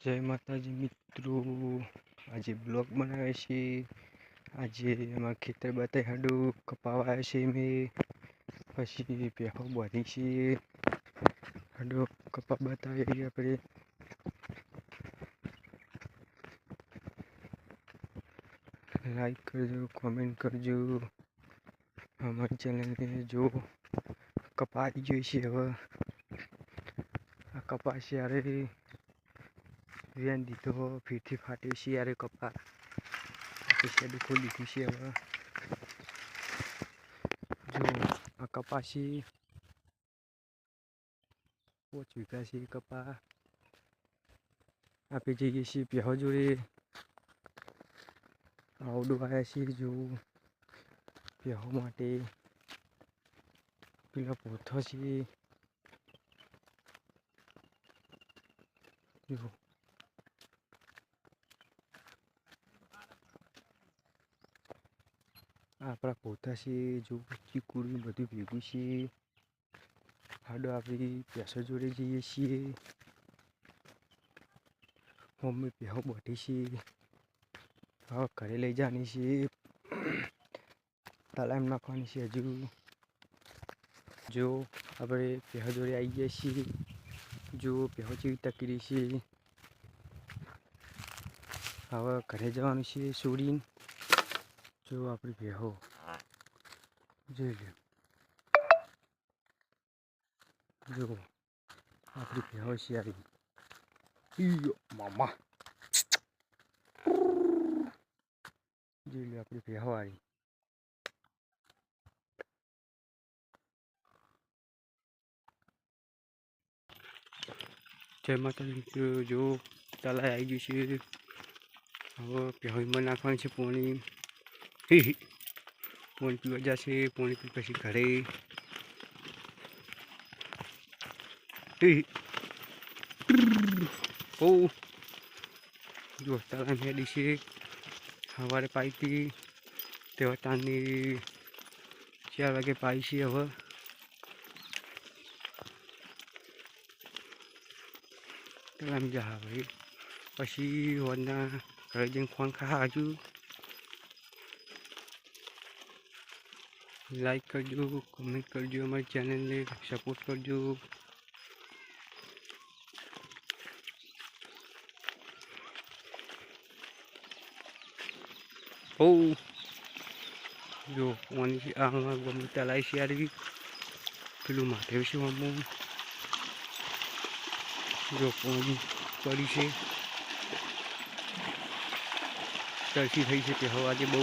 જય માતાજી મિત્રો, આજે બ્લોગ બનાવે છે। આજે અમારા ખેતર બતાવી હાડું કપાવા છે મેં પછી પેહો બાંધી છે હાડો કપા બતાવી આપણે લાઈક કરજો, કોમેન્ટ કરજો। અમારી ચેનલને જો કપા આવી ગઈ છે। હવે આ કપા છે યારે વેન દીધો ફીરથી ફાટ્યો છે યારે કપા પછી ખોલી દીધું છે। હવે જો આ કપાસી 5 વીઘા છે કપા આપી જઈએ છીએ પેહો જોડે આવડું આવ્યા છે। જો પેહો માટે પેલા પોથો છે જો આપણા પોથા છે જો ચીકુડી બધું ભેગું છે હાડો આપણી પેસો જોડે જઈએ છીએ। મમ્મી પેહો બાંધી છે હવે ઘરે લઈ જવાની છે તલામ નાખવાની છે। હજુ જો આપણે પેહો જોડે આવી ગયા છીએ। જો પેહો જેવી તકડી છે હવે ઘરે જવાનું છે છોડીને। જો આપણી પેહો જોઈ લો, જો આપણી પેહો છે આવી મામા જોઈ લો આપણી પેહો આવી। જય માતાજી મિત્રો, જો તલાઈ આવી ગયું છે હવે પેહોમાં નાખવાનું છે પાણી પાણી પીવા જશે। પાણી પી પછી ઘરે ઓ જો તલાઈ મેળી છે સવારે પાઈ હતી તેવા તારની 4 વાગે પાઈ છે। હવે તલાઈ જા હવે પછી વરના ઘરે જઈને ખોન ખા હજુ લાઈક કરજો, કમેન્ટ કરજો, અમારી ચેનલને સપોર્ટ કરજો। ઓ જો પાણી આમાં ગમે તલાઈ છે આવી પેલું માથે છે આમાં જો પાણી પડી છે તરસી થઈ છે પેહો આજે બહુ।